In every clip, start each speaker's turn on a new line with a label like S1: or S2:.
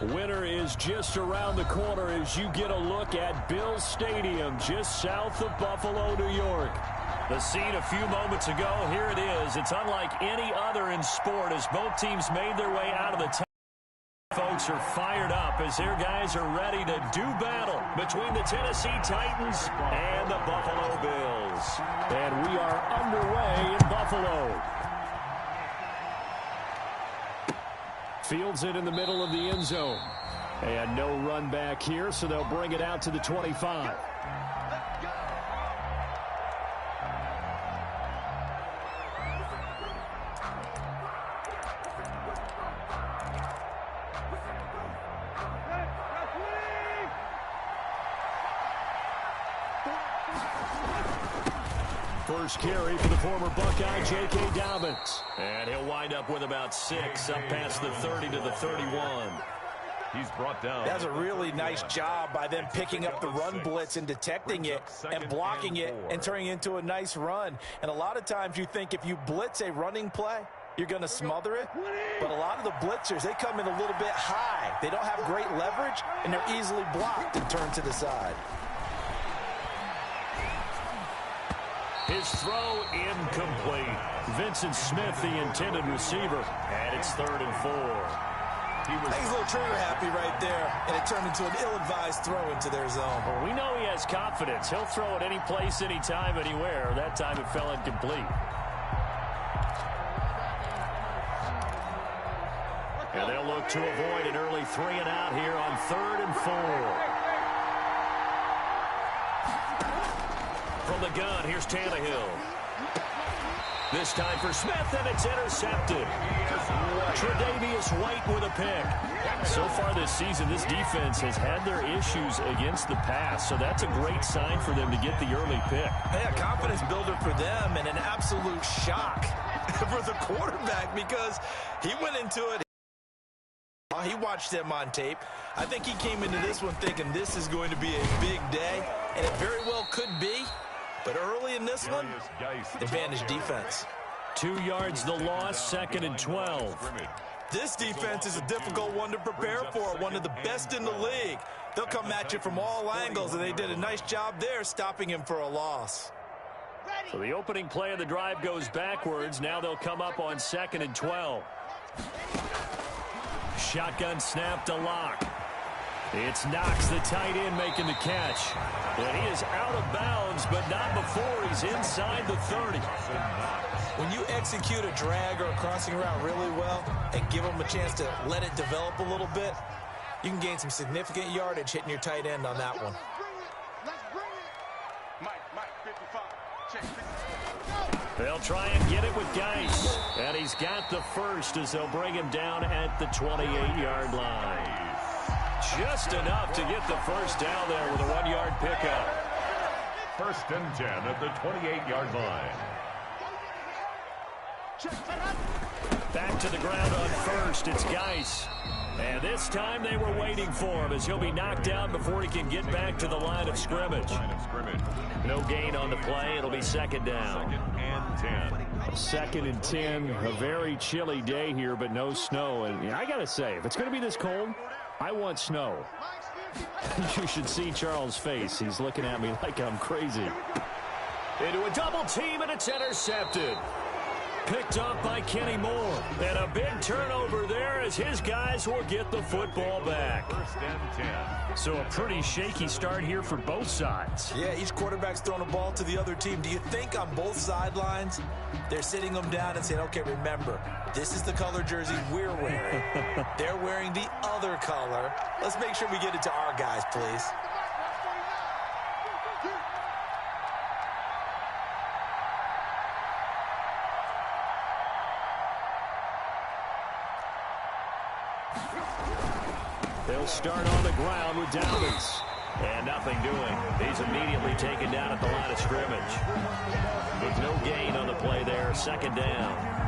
S1: Winter is just around the corner as you get a look at Bills Stadium just south of Buffalo, New York. The scene a few moments ago, here it is. It's unlike any other in sport as both teams made their way out of the top. Folks are fired up as their guys are ready to do battle between the Tennessee Titans and the Buffalo Bills. And we are underway in Buffalo. Fields it in the middle of the end zone. And no run back here, so they'll bring it out to the 25. First carry for the former Buckeye, J.K. Dobbins. And he'll wind up with about 6 up past the 30 to the 31.
S2: He's brought down.
S3: That's a really nice job by them picking up the run blitz and detecting it and blocking it and turning it into a nice run. And a lot of times you think if you blitz a running play, you're going to smother it. But a lot of the blitzers, they come in a little bit high. They don't have great leverage, and they're easily blocked and turned to the side.
S1: His throw incomplete. Vincent Smith, the intended receiver. And it's 3rd and 4.
S3: He's a little trigger happy right there, and it turned into an ill-advised throw into their zone.
S1: Well, we know he has confidence. He'll throw it any place, anytime, anywhere. That time it fell incomplete. And they'll look to avoid an early 3 and out here on 3rd and 4. From the gun, here's Tannehill. This time for Smith, and it's intercepted. Tre'Davious White with a pick. So far this season, this defense has had their issues against the pass, so that's a great sign for them to get the early pick.
S3: Yeah, confidence builder for them and an absolute shock for the quarterback because he went into it. He watched them on tape. I think he came into this one thinking this is going to be a big day, and it very well could be. But early in this one, advantage defense.
S1: 2 yards the loss, 2nd and 12.
S3: This defense is a difficult one to prepare for, one of the best in the league. They'll come at you from all angles, and they did a nice job there stopping him for a loss.
S1: So the opening play of the drive goes backwards. Now they'll come up on 2nd and 12. Shotgun snap to Locke. It's Knox, the tight end, making the catch. And he is out of bounds, but not before he's inside the 30.
S3: When you execute a drag or a crossing route really well and give them a chance to let it develop a little bit, you can gain some significant yardage hitting your tight end on that one.
S1: They'll try and get it with Geis. And he's got the first as they'll bring him down at the 28-yard line. Just enough to get the first down there with a 1-yard pickup.
S2: 1st and 10 at the 28-yard line.
S1: Back to the ground on first. It's Geis. And this time they were waiting for him as he'll be knocked out before he can get back to the line of scrimmage. No gain on the play. It'll be 2nd down. 2nd and 10. A very chilly day here, but no snow. And I got to say, if it's going to be this cold, I want snow. You should see Charles' face. He's looking at me like I'm crazy. Into a double team, and it's intercepted. Picked up by Kenny Moore. And a big turnover there as his guys will get the football back.
S2: 1st and 10.
S1: So a pretty shaky start here for both sides.
S3: Yeah, each quarterback's throwing a ball to the other team. Do you think on both sidelines they're sitting them down and saying, okay, remember, this is the color jersey we're wearing. They're wearing the other color. Let's make sure we get it to our guys, please.
S1: They'll start on the ground with Dobbins. And nothing doing. He's immediately taken down at the line of scrimmage. With no gain on the play there, second down.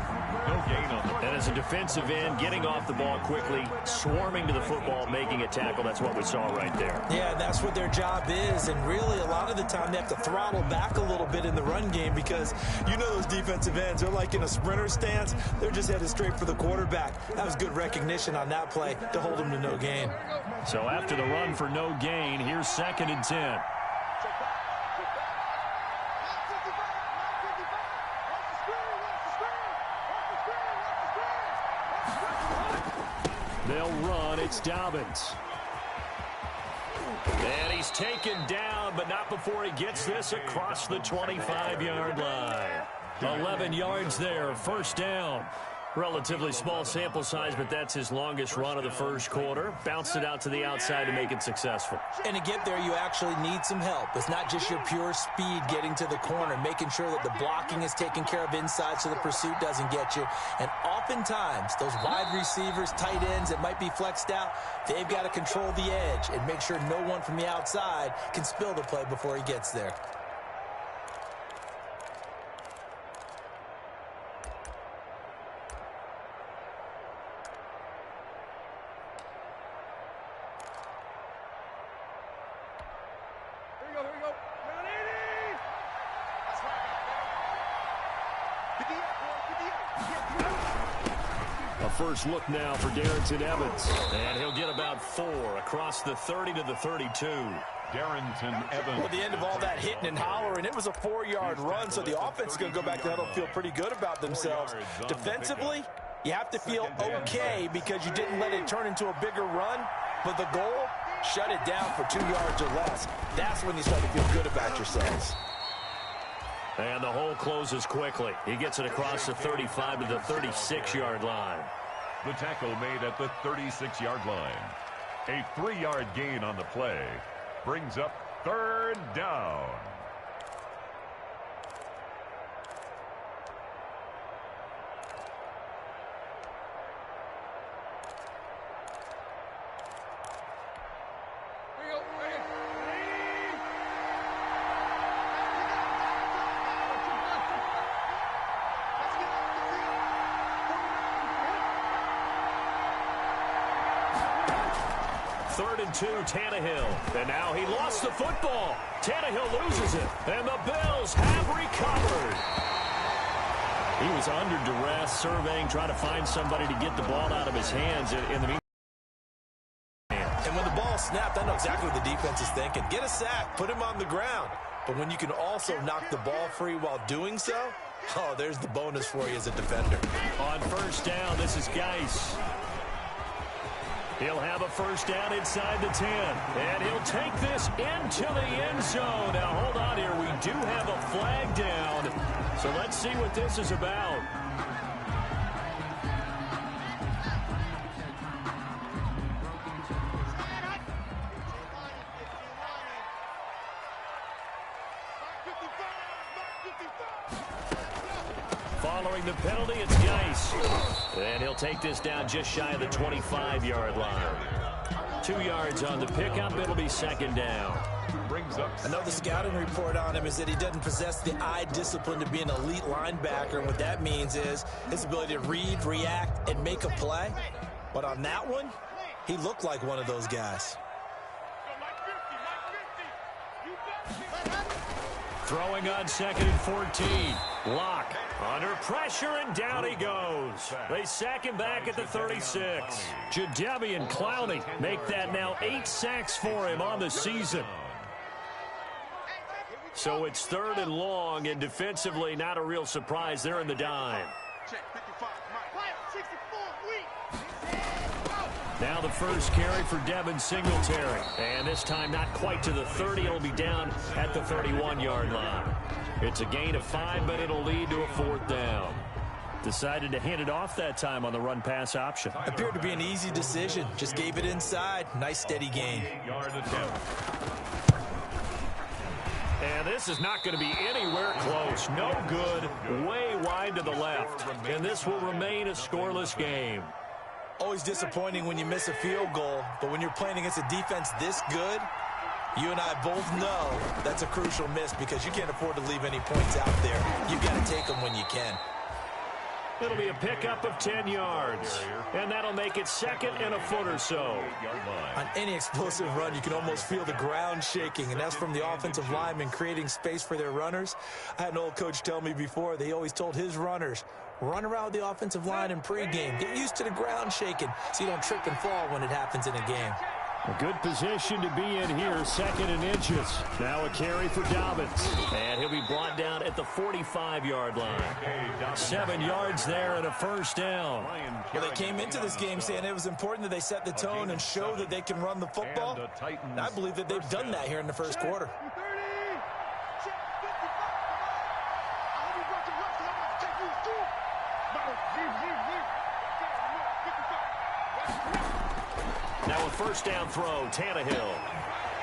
S2: No gain on the play.
S1: And as a defensive end, getting off the ball quickly, swarming to the football, making a tackle, that's what we saw right there.
S3: Yeah, that's what their job is. And really, a lot of the time, they have to throttle back a little bit in the run game because you know those defensive ends, they're like in a sprinter stance. They're just headed straight for the quarterback. That was good recognition on that play to hold him to no gain.
S1: So after the run for no gain, here's 2nd and 10. They'll run. It's Dolphins. And he's taken down, but not before he gets this across the 25-yard line. 11 yards there, first down. Relatively small sample size, but that's his longest run of the first quarter. Bounced it out to the outside to make it successful.
S3: And to get there, you actually need some help. It's not just your pure speed getting to the corner, making sure that the blocking is taken care of inside so the pursuit doesn't get you. And oftentimes, those wide receivers, tight ends that might be flexed out, they've got to control the edge and make sure no one from the outside can spill the play before he gets there.
S1: First look now for Darrington Evans. And he'll get about 4 across the 30 to the 32.
S2: Darrington Evans.
S3: Well, at the end of all that hitting and hollering, it was a 4-yard run, so the offense is going to go back to huddle, feel pretty good about themselves. Defensively, you have to feel okay because you didn't let it turn into a bigger run, but the goal, shut it down for 2 yards or less. That's when you start to feel good about yourselves.
S1: And the hole closes quickly. He gets it across the 35 to the 36-yard line.
S2: The tackle made at the 36-yard line. A 3-yard gain on the play brings up 3rd down.
S1: Third and 2, Tannehill. And now he lost the football. Tannehill loses it. And the Bills have recovered. He was under duress, surveying, trying to find somebody to get the ball out of his hands in the meantime.
S3: And when the ball snapped, I know exactly what the defense is thinking. Get a sack, put him on the ground. But when you can also knock the ball free while doing so, oh, there's the bonus for you as a defender.
S1: On first down, this is Geis. He'll have a first down inside the 10. And he'll take this into the end zone. Now, hold on here. We do have a flag down. So let's see what this is about. Following the penalty, it's Geis. And he'll take this down just shy of the 25-yard line. 2 yards on the pickup. It'll be second down.
S3: I know the scouting report on him is that he doesn't possess the eye discipline to be an elite linebacker. And what that means is his ability to read, react, and make a play. But on that one, he looked like one of those guys.
S1: Throwing on 2nd and 14. Lock under pressure, and down he goes. They sack him back at the 36. Jadeveon Clowney make that now 8 sacks for him on the season. So it's 3rd and long, and defensively not a real surprise. They're in the dime. Now the first carry for Devin Singletary. And this time not quite to the 30. It'll be down at the 31-yard line. It's a gain of 5, but it'll lead to a 4th down. Decided to hand it off that time on the run-pass option.
S3: Appeared to be an easy decision. Just gave it inside. Nice steady gain.
S1: And this is not going to be anywhere close. No good. Way wide to the left. And this will remain a scoreless game.
S3: Always disappointing when you miss a field goal, but when you're playing against a defense this good, You and I both know that's a crucial miss because you can't afford to leave any points out there. You've got to take them when you can.
S1: It'll be a pickup of 10 yards, and that'll make it second and a foot or so.
S3: On any explosive run, you can almost feel the ground shaking, and that's from the offensive linemen creating space for their runners. I had an old coach tell me before, they always told his runners, run around the offensive line in pregame. Get used to the ground shaking so you don't trip and fall when it happens in a game.
S1: A good position to be in here, second and inches. Now a carry for Dobbins. And he'll be brought down at the 45-yard line. 7 yards there and a first down.
S3: Well, they came into this game saying it was important that they set the tone and show that they can run the football. And I believe that they've done that here in the first quarter.
S1: Now a first down throw, Tannehill.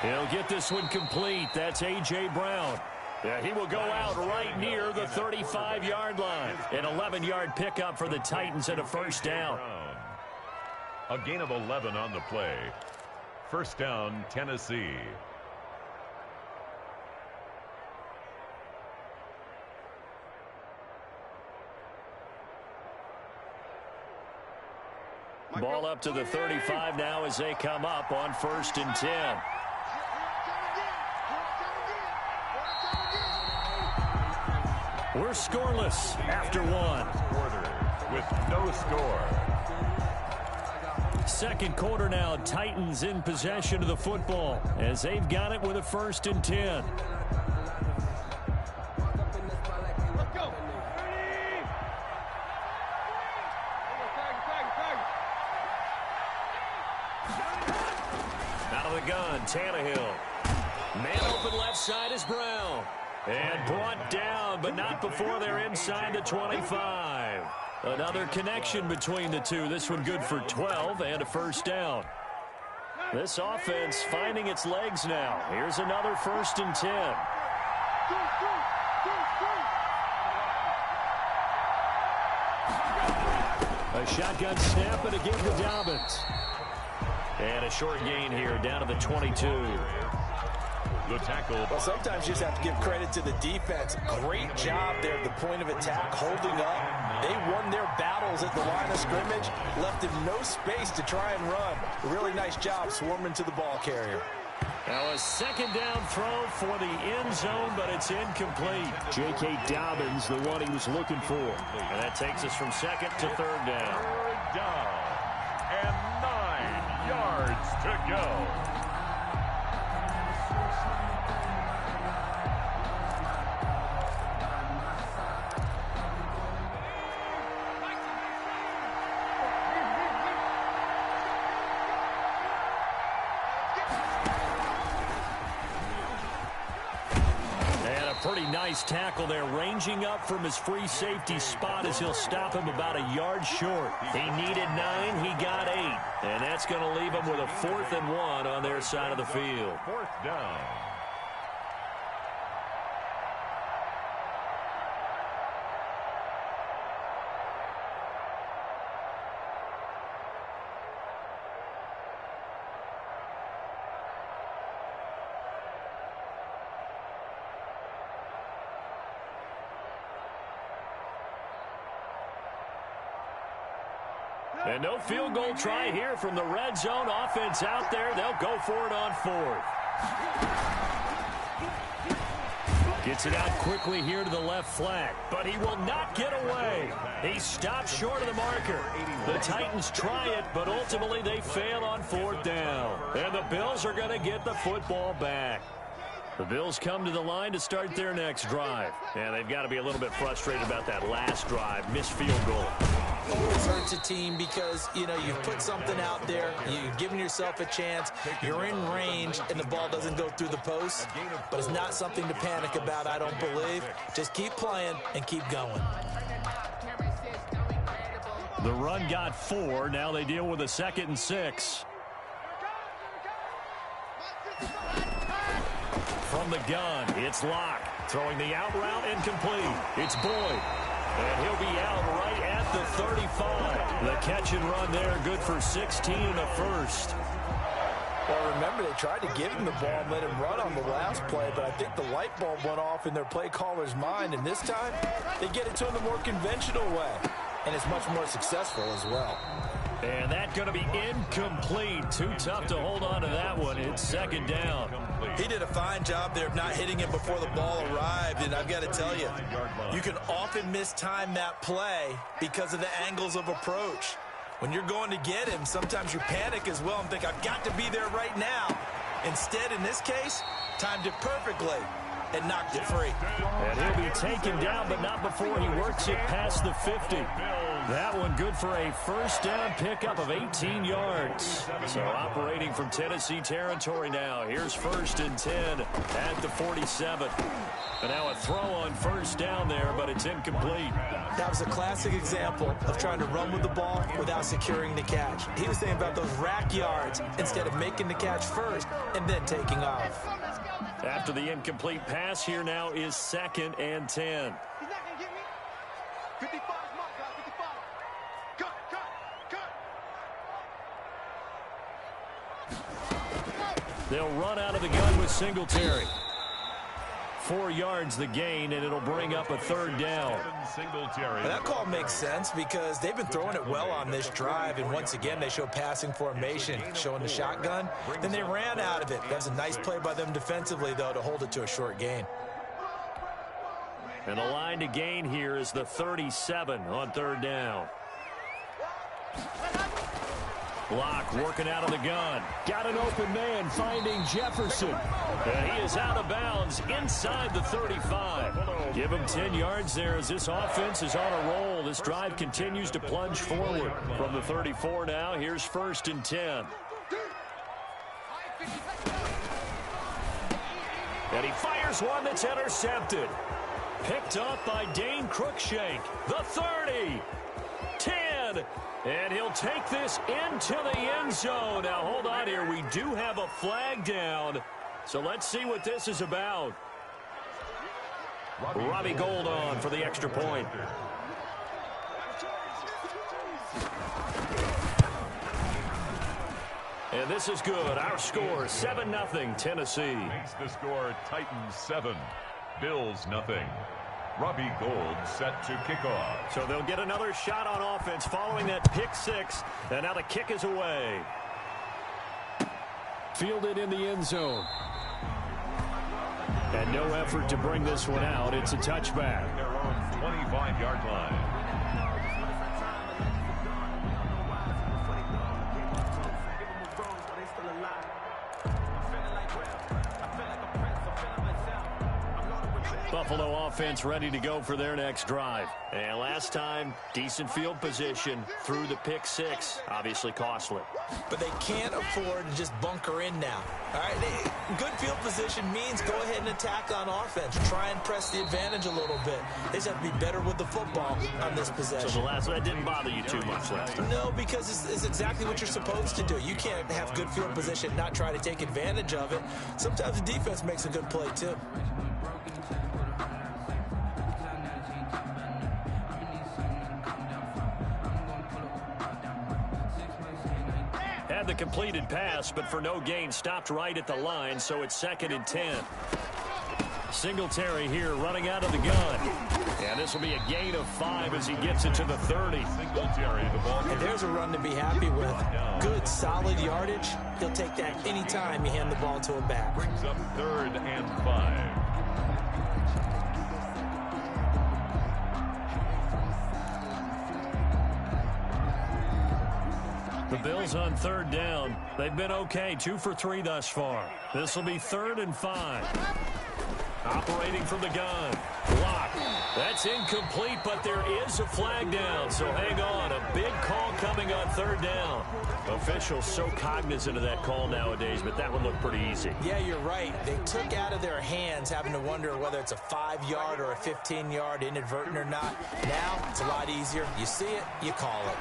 S1: He'll get this one complete. That's A.J. Brown. Yeah, he will go out right near the 35-yard line. An 11-yard pickup for the Titans and a first down.
S2: A gain of 11 on the play. First down, Tennessee.
S1: Ball up to the 35 now as they come up on first and 10. We're scoreless after one.
S2: Quarter with no score.
S1: Second quarter now, Titans in possession of the football as they've got it with a first and 10. Out of the gun, Tannehill. Man open left side is Brown. And brought down, but not before they're inside the 25. Another connection between the two. This one good for 12 and a first down. This offense finding its legs now. Here's another first and 10. A shotgun snap and a give to Dobbins. And a short gain here down to the 22.
S2: The tackle.
S3: Well, sometimes you just have to give credit to the defense. Great job there at the point of attack, holding up. They won their battles at the line of scrimmage, left him no space to try and run. A really nice job swarming to the ball carrier.
S1: Now a second down throw for the end zone, but it's incomplete. J.K. Dobbins, the one he was looking for. And that takes us from second to third down.
S2: Third down. And 9 yards to go.
S1: Pretty nice tackle there, ranging up from his free safety spot as he'll stop him about a yard short. He needed 9, he got 8. And that's going to leave him with a 4th and 1 on their side of the field.
S2: Fourth down.
S1: And no field goal try here from the red zone. Offense out there. They'll go for it on 4th. Gets it out quickly here to the left flat, but he will not get away. He stops short of the marker. The Titans try it, but ultimately they fail on 4th down. And the Bills are going to get the football back. The Bills come to the line to start their next drive. And they've got to be a little bit frustrated about that last drive, missed field goal.
S3: Always hurts a team because, you know, you've put something out there, you've given yourself a chance, you're in range, and the ball doesn't go through the post. But it's not something to panic about, I don't believe. Just keep playing and keep going.
S1: The run got 4. Now they deal with a 2nd and 6. From the gun, it's Locke. Throwing the out route incomplete. It's Boyd. And he'll be out right at the 35. The catch and run there, good for 16 and a first.
S3: Well, remember, they tried to give him the ball and let him run on the last play, but I think the light bulb went off in their play caller's mind, and this time they get it to him the more conventional way, and it's much more successful as well.
S1: And that's going to be incomplete. Too tough to hold on to that one. It's second down.
S3: He did a fine job there of not hitting it before the ball arrived, and I've got to tell you, you can often mistime that play because of the angles of approach. When you're going to get him, sometimes you panic as well and think, I've got to be there right now. Instead, in this case, timed it perfectly and knocked it free.
S1: And he'll be taken down, but not before he works it past the 50. That one good for a first down pickup of 18 yards. So operating from Tennessee territory now. Here's 1st and 10 at the 47. And now a throw on first down there, but it's incomplete.
S3: That was a classic example of trying to run with the ball without securing the catch. He was thinking about those rack yards instead of making the catch first and then taking off.
S1: After the incomplete pass, here now is 2nd and 10.
S4: He's not going to get me. 55 mark, guys, 55.
S1: They'll run out of the gun with Singletary. 4 yards the gain, and it'll bring up a 3rd down.
S3: Well, that call makes sense because they've been throwing it well on this drive, and once again they show passing formation, showing the shotgun. Then they ran out of it. That was a nice play by them defensively, though, to hold it to a short gain.
S1: And the line to gain here is the 37 on 3rd down. Block working out of the gun. Got an open man finding Jefferson. And he is out of bounds inside the 35. Give him 10 yards there as this offense is on a roll. This drive continues to plunge forward. From the 34 now, here's 1st and 10. And he fires one that's intercepted. Picked up by Dane Cruikshank. The 30. 10. And he'll take this into the end zone. Now, hold on here. We do have a flag down. So let's see what this is about. Robbie Gould on for the extra point. And this is good. Our score, 7-0 Tennessee.
S2: Makes the score Titans 7, Bills 0. Robbie Gould set to kick off.
S1: So they'll get another shot on offense following that pick 6. And now the kick is away. Fielded in the end zone. And no effort to bring this one out. It's a touchback.
S2: Their own 25-yard line.
S1: Buffalo offense ready to go for their next drive. And last time, decent field position through the pick 6. Obviously costly.
S3: But they can't afford to just bunker in now. All right, good field position means go ahead and attack on offense. Try and press the advantage a little bit. They just have to be better with the football on this possession.
S1: So the last that didn't bother you too much last time.
S3: No, because it's exactly what you're supposed to do. You can't have good field position and not try to take advantage of it. Sometimes the defense makes a good play too.
S1: Had the completed pass, but for no gain, stopped right at the line, so it's 2nd and 10. Singletary here running out of the gun. And this will be a gain of 5 as he gets it to the 30.
S2: Singletary, the ball.
S3: And there's a run to be happy with. Good, solid yardage. He'll take that anytime you hand the ball to him back.
S2: Brings up 3rd and 5.
S1: The Bills on 3rd down. They've been okay, 2 for 3 thus far. This will be 3rd and 5. Operating from the gun. Block. That's incomplete, but there is a flag down, so hang on. A big call coming on 3rd down. Officials so cognizant of that call nowadays, but that one looked pretty easy.
S3: Yeah, you're right. They took out of their hands having to wonder whether it's a 5-yard or a 15-yard inadvertent or not. Now, it's a lot easier. You see it, you call it.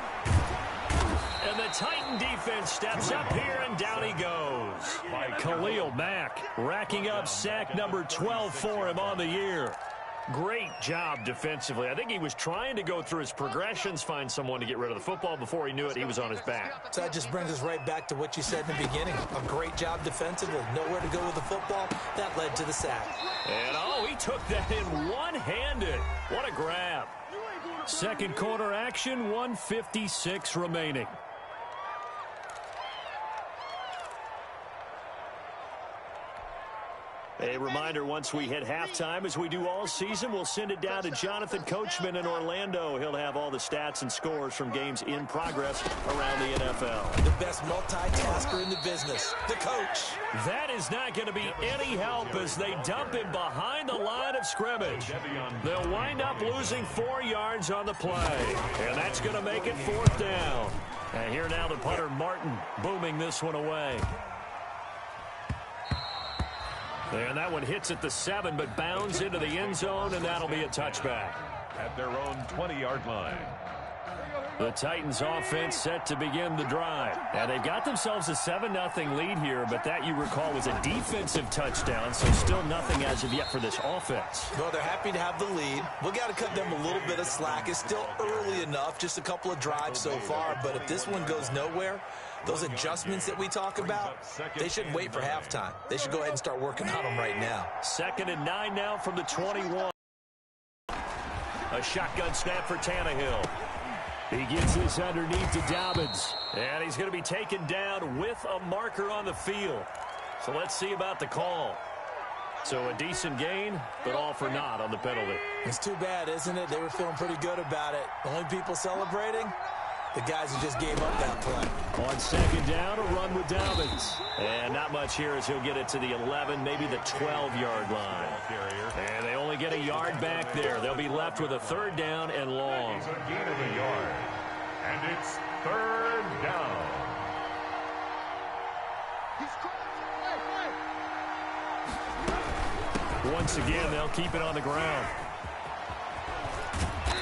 S1: And the Titan defense steps up here, and down he goes. By Khalil Mack, racking up sack number 12 for him on the year. Great job defensively. I think he was trying to go through his progressions, find someone to get rid of the football. Before he knew it, he was on his back.
S3: So that just brings us right back to what you said in the beginning. A great job defensively. Nowhere to go with the football. That led to the sack.
S1: And, oh, he took that in one-handed. What a grab. Second quarter action, 1:56 remaining. A reminder, once we hit halftime, as we do all season, we'll send it down to Jonathan Coachman in Orlando. He'll have all the stats and scores from games in progress around the NFL.
S3: The best multitasker in the business, the coach.
S1: That is not going to be any help as they dump him behind the line of scrimmage. They'll wind up losing 4 yards on the play, and that's going to make it 4th down. And here now the punter, Martin, booming this one away. And that one hits at the 7, but bounds into the end zone, and that'll be a touchback.
S2: At their own 20-yard line.
S1: The Titans offense set to begin the drive. And they've got themselves a 7-0 lead here, but that, you recall, was a defensive touchdown, so still nothing as of yet for this offense.
S3: Well, they're happy to have the lead. We've got to cut them a little bit of slack. It's still early enough, just a couple of drives so far, but if this one goes nowhere, those adjustments that we talk about, they shouldn't wait for halftime. They should go ahead and start working on them right now.
S1: 2nd and 9 now from the 21. A shotgun snap for Tannehill. He gets this underneath to Dobbins. And he's going to be taken down with a marker on the field. So let's see about the call. So a decent gain, but all for naught on the penalty.
S3: It's too bad, isn't it? They were feeling pretty good about it. The only people celebrating, the guys who just gave up that play.
S1: On 2nd down, a run with Dobbins. And not much here as he'll get it to the 11, maybe the 12-yard line. And they only get a yard back there. They'll be left with a 3rd down and long.
S2: He's a gain of a yard. And it's 3rd down.
S1: Once again, they'll keep it on the ground.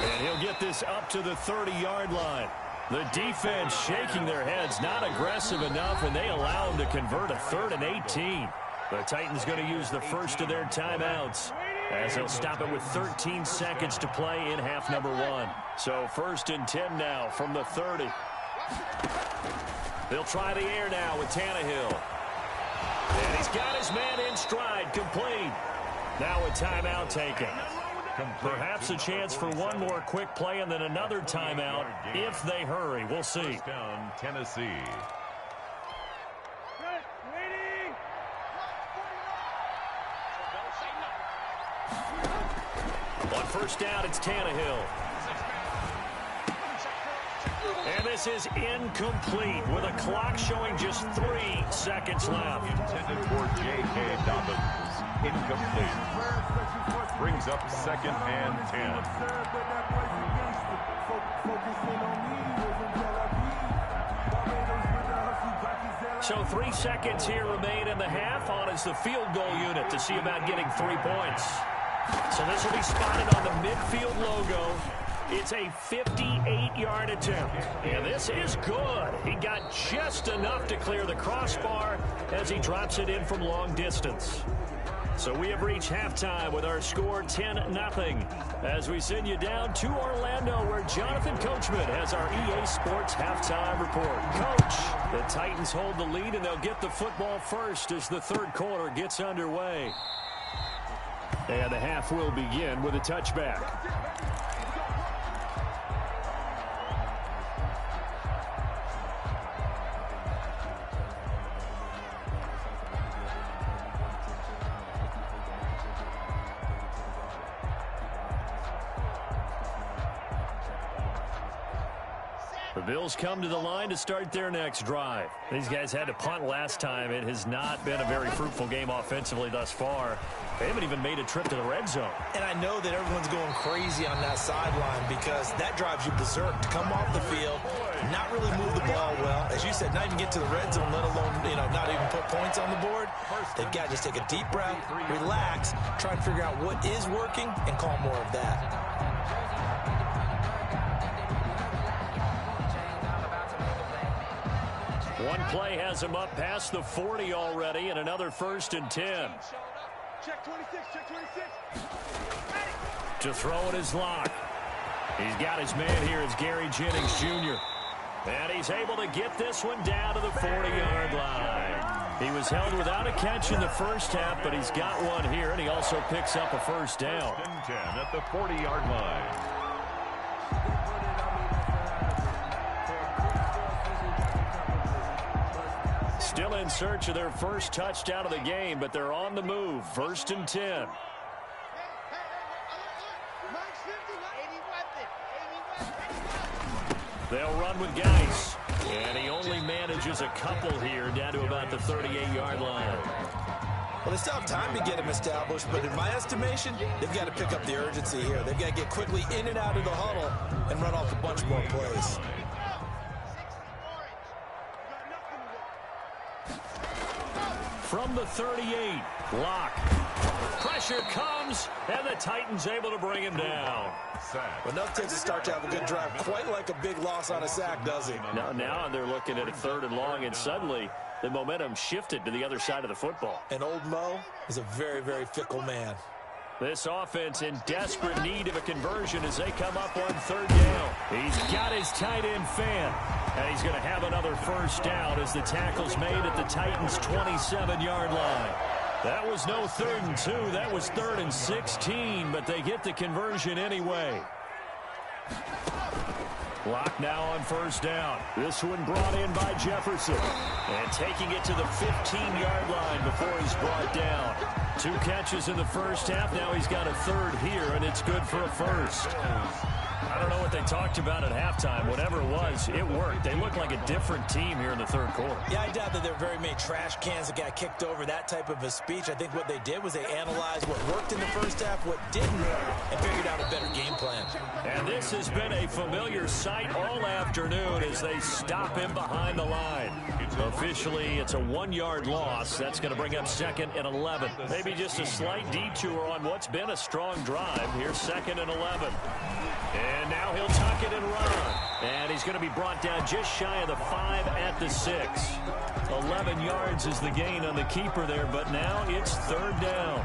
S1: And he'll get this up to the 30-yard line. The defense shaking their heads, not aggressive enough, and they allow him to convert a 3rd and 18. The Titans going to use the first of their timeouts as they'll stop it with 13 seconds to play in half number 1. So 1st and 10 now from the 30. They'll try the air now with Tannehill. And he's got his man in stride, complete. Now a timeout taken. Perhaps a chance for one more quick play and then another timeout if they hurry. We'll see.
S2: Down Tennessee.
S1: On 1st down, it's Tannehill. And this is incomplete with a clock showing just 3 seconds left.
S2: Intended for J.K. Dobbins. Incomplete. Brings up 2nd and 10.
S1: So 3 seconds here remain in the half. On is the field goal unit to see about getting 3 points. So this will be spotted on the midfield logo. It's a 58-yard attempt. And this is good. He got just enough to clear the crossbar as he drops it in from long distance. So we have reached halftime with our score 10-0 as we send you down to Orlando where Jonathan Coachman has our EA Sports halftime report. Coach, the Titans hold the lead and they'll get the football first as the 3rd quarter gets underway. And the half will begin with a touchback. The Bills come to the line to start their next drive. These guys had to punt last time. It has not been a very fruitful game offensively thus far. They haven't even made a trip to the red zone. And I know that everyone's going crazy on that sideline because that drives you berserk to come off the field, not really move the ball well. As you said, not even get to the red zone, let alone, not even put points on the board. They've got to just take a deep breath, relax, try and figure out what is working and call more of that. One play has him up past the 40 already and another 1st and 10.
S4: Check 26, check 26.
S1: To throw in his lock. He's got his man here. It's Gary Jennings Jr. And he's able to get this one down to the 40-yard line. He was held without a catch in the first half, but he's got one here, and he also picks up a first down.
S2: 10 at the 40-yard line.
S1: Still in search of their first touchdown of the game, but they're on the move. 1st and 10. They'll run with Geis. And he only manages a couple here down to about the 38-yard line.
S3: Well, they still have time to get him established, but in my estimation, they've got to pick up the urgency here. They've got to get quickly in and out of the huddle and run off a bunch more plays.
S1: From the 38, Locke. Pressure comes, and the Titans able to bring him down.
S3: Well, enough takes a start to have a good drive, quite like a big loss on a sack, does it?
S1: Now they're looking at a 3rd and long, and suddenly the momentum shifted to the other side of the football.
S3: And old Mo is a very, very fickle man.
S1: This offense in desperate need of a conversion as they come up on 3rd down. He's got his tight end fan, and he's going to have another first down as the tackle's made at the Titans' 27-yard line. That was no 3rd and 2. That was 3rd and 16, but they get the conversion anyway. Block now on first down. This one brought in by Jefferson. And taking it to the 15-yard line before he's brought down. 2 catches in the first half. Now he's got a 3rd here, and it's good for a first. I don't know what they talked about at halftime. Whatever it was, it worked. They look like a different team here in the 3rd quarter.
S3: Yeah, I doubt that there were very many trash cans that got kicked over, that type of a speech. I think what they did was they analyzed what worked in the first half, what didn't, and figured out a better game plan.
S1: And this has been a familiar sight all afternoon as they stop him behind the line. Officially, it's a 1-yard loss. That's going to bring up 2nd and 11. Maybe just a slight detour on what's been a strong drive. Here's 2nd and 11. And now he'll tuck it and run. And he's going to be brought down just shy of the 5 at the 6. 11 yards is the gain on the keeper there, but now it's 3rd down.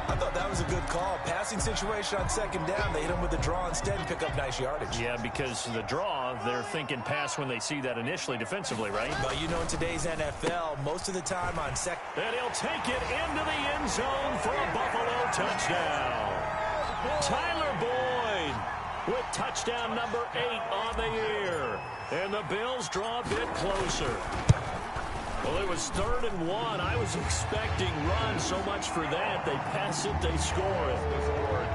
S3: I thought that was a good call. Passing situation on 2nd down. They hit him with the draw instead and pick up nice yardage.
S1: Yeah, because the draw, they're thinking pass when they see that initially defensively, right?
S3: Well, you know, in today's NFL, most of the time on second.
S1: And he'll take it into the end zone for a Buffalo touchdown. Tyler Boyd with touchdown number 8 on the year. And the Bills draw a bit closer. Well, it was 3rd and 1. I was expecting run, so much for that. They pass it, they score it.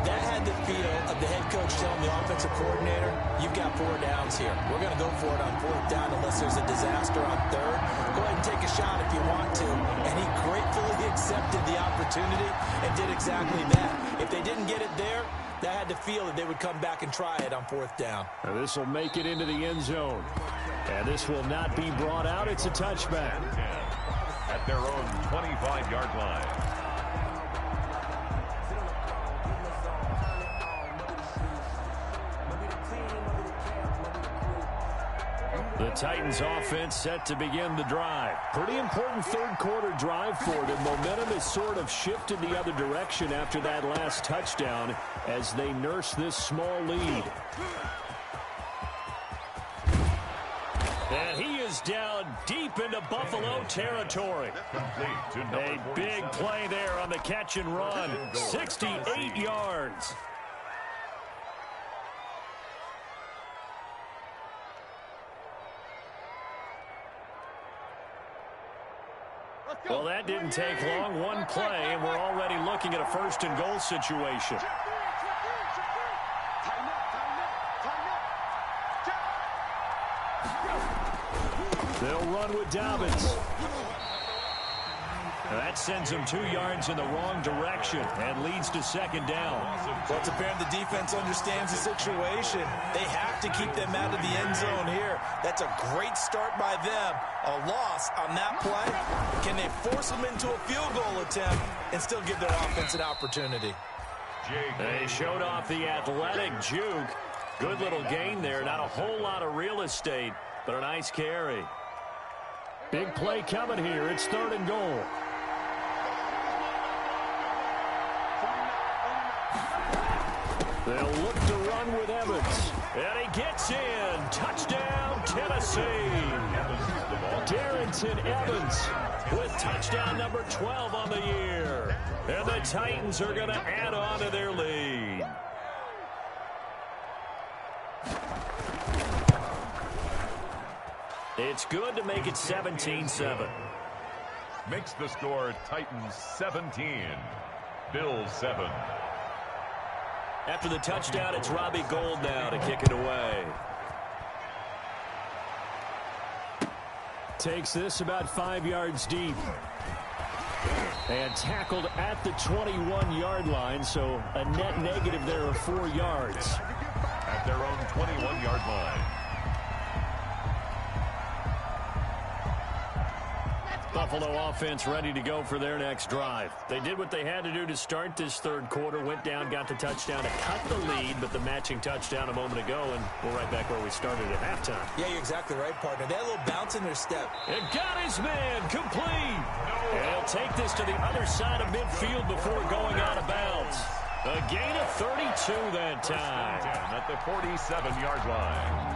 S3: That had the feel of the head coach telling the offensive coordinator, you've got 4 downs here. We're going to go for it on 4th down unless there's a disaster on 3rd. Go ahead and take a shot if you want to. And he gratefully accepted the opportunity and did exactly that. If they didn't get it there, that had the feel that they would come back and try it on 4th down.
S1: Now this will make it into the end zone. And this will not be brought out. It's a touchback.
S2: At their own 25-yard line.
S1: The Titans offense set to begin the drive. Pretty important 3rd quarter drive for them. Momentum has sort of shifted the other direction after that last touchdown as they nurse this small lead. And he is down deep into Buffalo territory. A big play there on the catch and run. 68 yards. Well, that didn't take long. One play, and we're already looking at a 1st and goal situation. They'll run with Dobbins. That sends them 2 yards in the wrong direction and leads to 2nd down.
S3: Well, it's apparent the defense understands the situation. They have to keep them out of the end zone here. That's a great start by them. A loss on that play. Can they force them into a field goal attempt and still give their offense an opportunity?
S1: They showed off the athletic juke. Good little gain there. Not a whole lot of real estate, but a nice carry. Big play coming here. It's 3rd and goal. They'll look to run with Evans. And he gets in. Touchdown, Tennessee. Darrington Evans with touchdown number 12 on the year. And the Titans are going to add on to their lead. It's good to make it 17-7.
S2: Makes the score Titans 17, Bills 7.
S1: After the touchdown, it's Robbie Gould now to kick it away. Takes this about 5 yards deep. And tackled at the 21-yard line, so a net negative there of 4 yards.
S2: At their own 21-yard line.
S1: Buffalo offense ready to go for their next drive. They did what they had to do to start this third quarter, went down, got the touchdown to cut the lead, but the matching touchdown a moment ago, and we're right back where we started at halftime.
S3: Yeah, you're exactly right, partner. They had a little bounce in their step.
S1: And got his man complete. And he'll take this to the other side of midfield before going out of bounds. A gain of 32 that time.
S2: At the 47-yard line.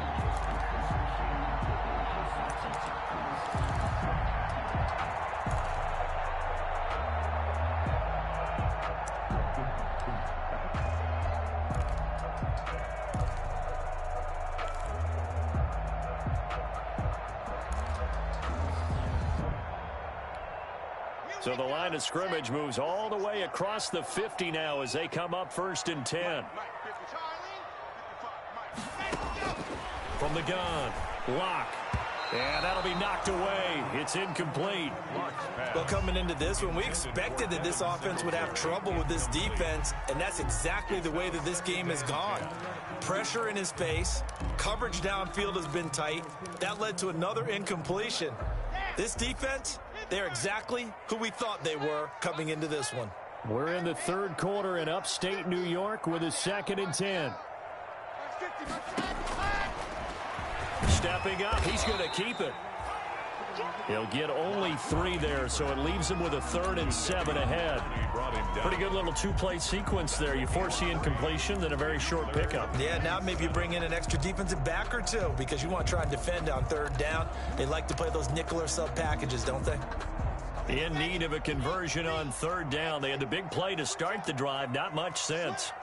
S1: So the line of scrimmage moves all the way across the 50 now as they come up 1st and 10. From the gun, Locke. And that'll be knocked away. It's incomplete.
S3: Well, coming into this one, we expected that this offense would have trouble with this defense, and that's exactly the way that this game has gone. Pressure in his face. Coverage downfield has been tight. That led to another incompletion. This defense, they're exactly who we thought they were coming into this one.
S1: We're in the third quarter in upstate New York with a 2nd and 10. Stepping up, he's going to keep it. He'll get only 3 there, so it leaves him with a 3rd and 7 ahead. Pretty good little 2-play sequence there. You force the incompletion, then a very short pickup.
S3: Yeah, now maybe you bring in an extra defensive back or two because you want to try and defend on 3rd down. They like to play those nickel or sub packages, don't they?
S1: In need of a conversion on 3rd down. They had the big play to start the drive. Not much sense.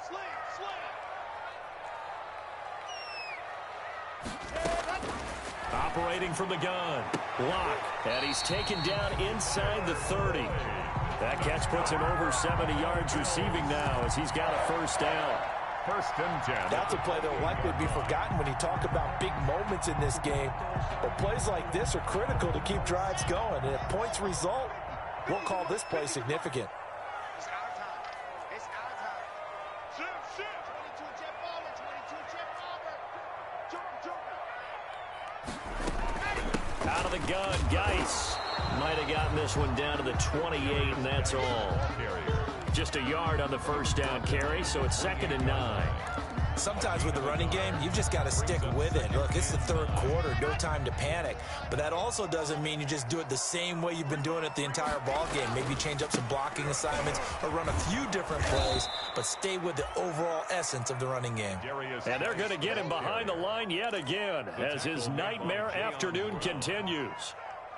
S1: Operating from the gun. Locke. And he's taken down inside the 30. That catch puts him over 70 yards receiving now as he's got a 1st down.
S2: 1st and 10.
S3: That's a play that will likely be forgotten when you talk about big moments in this game. But plays like this are critical to keep drives going. And if points result, we'll call this play significant.
S4: It's out of time. It's out of time. Shoot. 22 jet bomber. 22 jet bomber. Jump.
S1: Out of the gun, Geis. Might have gotten this one down to the 28, and that's all. Just a yard on the 1st down carry, so it's 2nd and 9.
S3: Sometimes with the running game, you've just got to stick with it. Look, it's the third quarter, no time to panic. But that also doesn't mean you just do it the same way you've been doing it the entire ball game. Maybe change up some blocking assignments or run a few different plays, but stay with the overall essence of the running game.
S1: And they're going to get him behind the line yet again as his nightmare afternoon continues.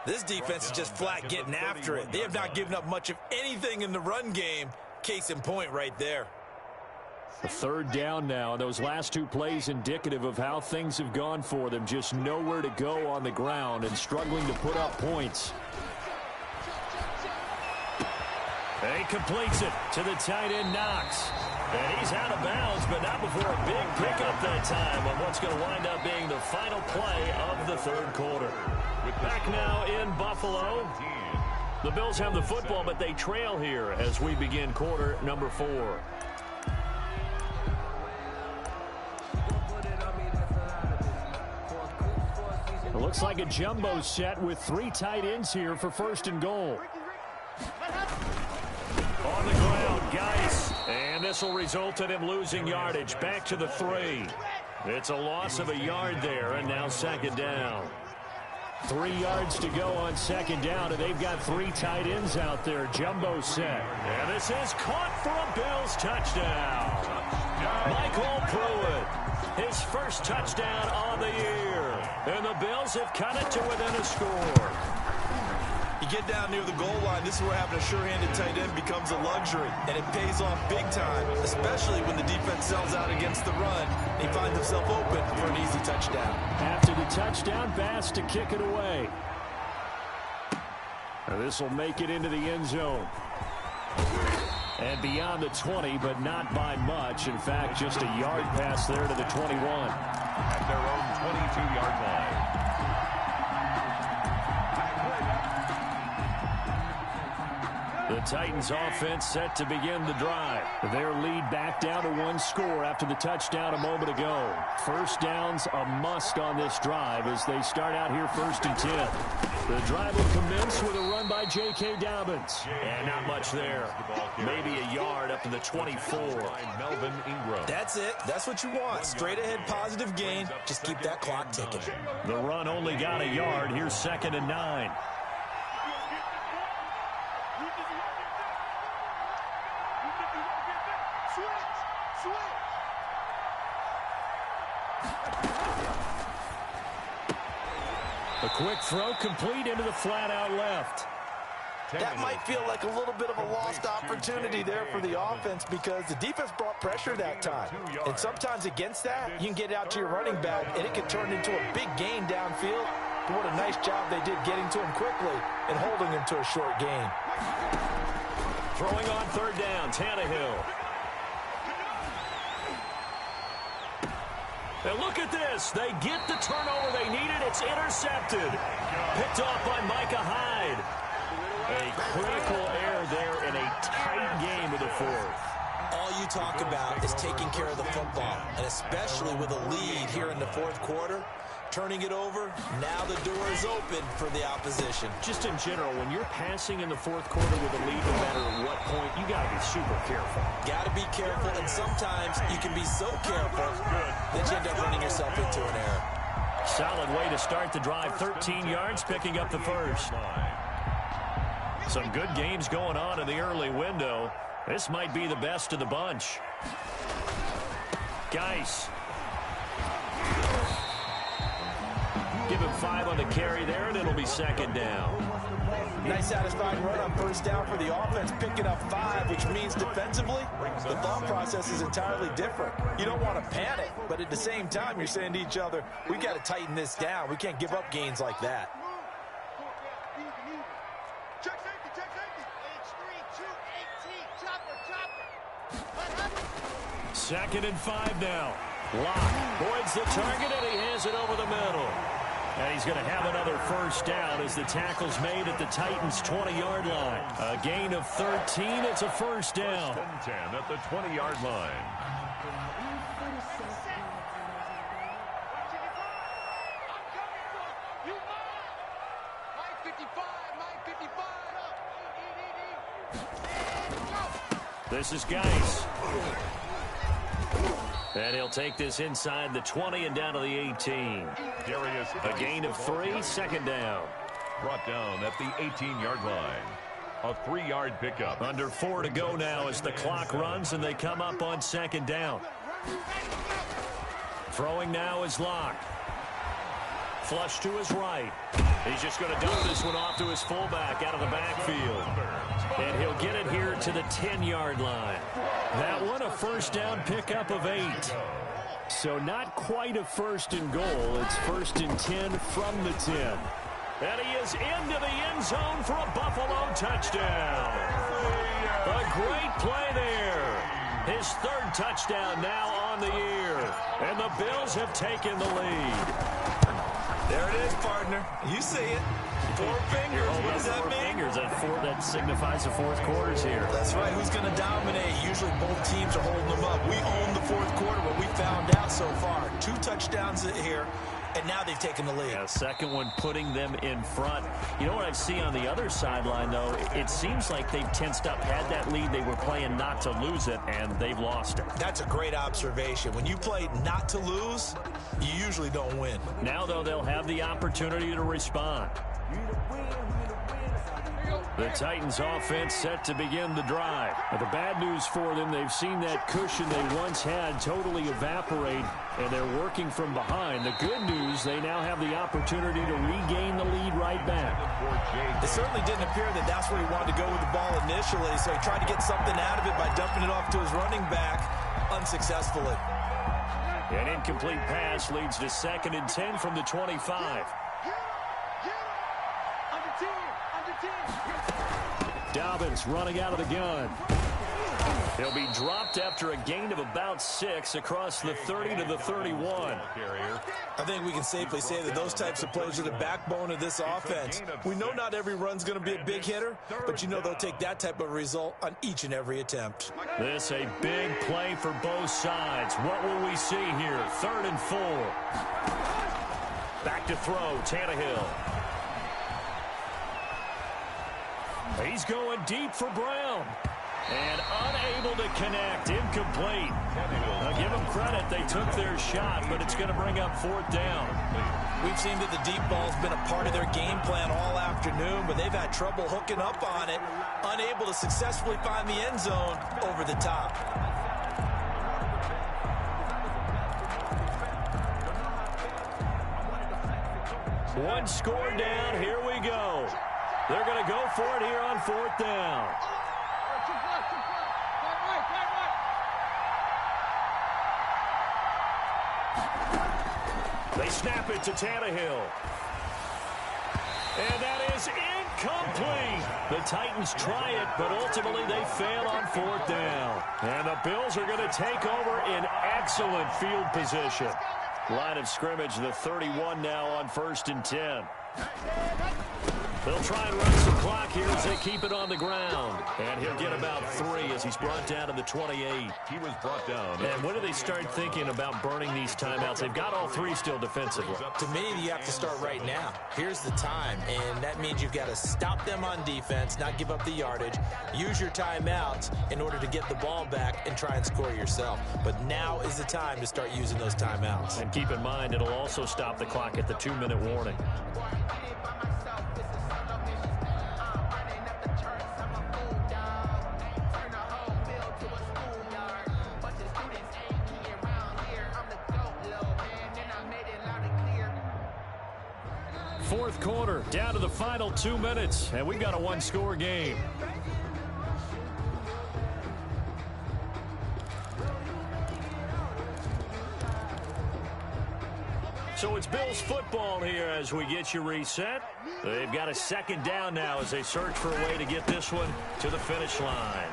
S3: This defense is just flat getting after it. They have not given up much of anything in the run game. Case in point right there.
S1: The 3rd down now. Those last 2 plays indicative of how things have gone for them. Just nowhere to go on the ground and struggling to put up points. And he completes it to the tight end, Knox. And he's out of bounds, but not before a big pickup that time on what's going to wind up being the final play of the 3rd quarter. Back now in Buffalo. The Bills have the football, but they trail here as we begin quarter number 4. It looks like a jumbo set with 3 tight ends here for 1st and goal. On the ground, Geis. And this will result in him losing yardage back to the 3. It's a loss of a yard there, and now 2nd down. 3 yards to go on 2nd down, and they've got 3 tight ends out there. Jumbo set. And this is caught for a Bills touchdown. Michael Pruitt, his first touchdown on the year. And the Bills have cut it to within a score.
S3: You get down near the goal line, this is where having a sure-handed tight end becomes a luxury, and it pays off big time, especially when the defense sells out against the run. He finds himself open for an easy touchdown.
S1: After the touchdown, Bass to kick it away. This will make it into the end zone. And beyond the 20, but not by much. In fact, just a yard pass there to the 21.
S2: At their own 22-yard line.
S1: The Titans offense set to begin the drive. Their lead back down to one score after the touchdown a moment ago. First down's a must on this drive as they start out here 1st and 10. The drive will commence with a run by J.K. Dobbins. And not much there. Maybe a yard up to the 24.
S2: Melvin Ingram.
S3: That's it. That's what you want. Straight ahead, positive gain. Just keep that clock ticking.
S1: The run only got a yard. Here's 2nd and 9. A quick throw complete into the flat out left.
S3: That might feel like a little bit of a lost opportunity there for the offense because the defense brought pressure that time. And sometimes against that, you can get out to your running back, and it can turn into a big gain downfield. But what a nice job they did getting to him quickly and holding him to a short gain.
S1: Throwing on 3rd down, Tannehill. And look at this. They get the turnover they needed. It's intercepted. Picked off by Micah Hyde. A critical error there in a tight game of the 4th.
S3: All you talk about is taking care of the football, and especially with a lead here in the 4th quarter. Turning it over, now the door is open for the opposition.
S1: Just in general, when you're passing in the 4th quarter with a lead, no matter at what point, you got to be super careful.
S3: Got to be careful, and sometimes you can be so careful that you end up running yourself into an error.
S1: Solid way to start the drive. 13 yards, picking up the first. Some good games going on in the early window. This might be the best of the bunch. Geis. Give him 5 on the carry there, and it'll be 2nd down.
S3: Nice satisfying run on 1st down for the offense, picking up 5, which means defensively, the thought process is entirely different. You don't want to panic, but at the same time, you're saying to each other, we got to tighten this down. We can't give up gains like that.
S4: Check safety, H3, 218, chopper.
S1: 2nd and 5 now. Locke voids the target, and he hands it over the middle. And he's going to have another 1st down as the tackle's made at the Titans' 20-yard line. A gain of 13. It's a 1st down.
S2: 10 at the 20-yard line.
S1: This is Geis. And he'll take this inside the 20 and down to the 18. A gain of 3, 2nd down.
S2: Brought down at the 18-yard line. A 3-yard pickup.
S1: Under 4 to go now as the clock runs and they come up on 2nd down. Throwing now is Locke. Flush to his right. He's just going to dump this one off to his fullback out of the backfield. And he'll get it here to the 10-yard line. That one, a 1st down pickup of 8. So not quite a 1st and goal. It's 1st and 10 from the 10. And he is into the end zone for a Buffalo touchdown. A great play there. His 3rd touchdown now on the year. And the Bills have taken the lead.
S3: There it is, partner. You see it. 4 fingers. What does that mean?
S1: Fingers. That signifies the 4th quarter's here.
S3: That's right. Who's going to dominate? Usually both teams are holding them up. We own the 4th quarter, what we found out so far. 2 touchdowns here, and now they've taken the lead.
S1: Yeah, 2nd one putting them in front. You know what I see on the other sideline, though? It seems like they've tensed up, had that lead. They were playing not to lose it, and they've lost it.
S3: That's a great observation. When you play not to lose, you usually don't win. Now,
S1: though, they'll have the opportunity to respond. The Titans offense set to begin the drive. But the bad news for them, they've seen that cushion they once had totally evaporate, and they're working from behind. The good news, they now have the opportunity to regain the lead right back.
S3: It certainly didn't appear that that's where he wanted to go with the ball initially, so he tried to get something out of it by dumping it off to his running back unsuccessfully.
S1: An incomplete pass leads to 2nd and 10 from the 25. Dobbins running out of the gun. He'll be dropped after a gain of about 6 across the 30 to the 31.
S3: I think we can safely say that those types of plays are the backbone of this offense. We know not every run's going to be a big hitter, but you know they'll take that type of result on each and every attempt.
S1: This a big play for both sides. What will we see here? 3rd and 4. Back to throw, Tannehill. He's going deep for Brown. And unable to connect. Incomplete. Now give them credit. They took their shot, but it's going to bring up 4th down.
S3: We've seen that the deep ball's been a part of their game plan all afternoon, but they've had trouble hooking up on it, unable to successfully find the end zone over the top.
S1: One score down. Here we go. They're going to go for it here on 4th down. They snap it to Tannehill. And that is incomplete. The Titans try it, but ultimately they fail on 4th down. And the Bills are going to take over in excellent field position. Line of scrimmage, the 31 now on 1st and 10. They'll try and run some clock here as they keep it on the ground. And he'll get about 3 as he's brought down to the 28.
S2: He was brought down.
S1: And when do they start thinking about burning these timeouts? They've got all 3 still defensively.
S3: To me, you have to start right now. Here's the time, and that means you've got to stop them on defense, not give up the yardage, use your timeouts in order to get the ball back and try and score yourself. But now is the time to start using those timeouts.
S1: And keep in mind, it'll also stop the clock at the 2-minute warning. Fourth quarter, down to the final 2 minutes, and we've got a 1-score game. So it's Bills football here as we get you reset. They've got a 2nd down now as they search for a way to get this one to the finish line.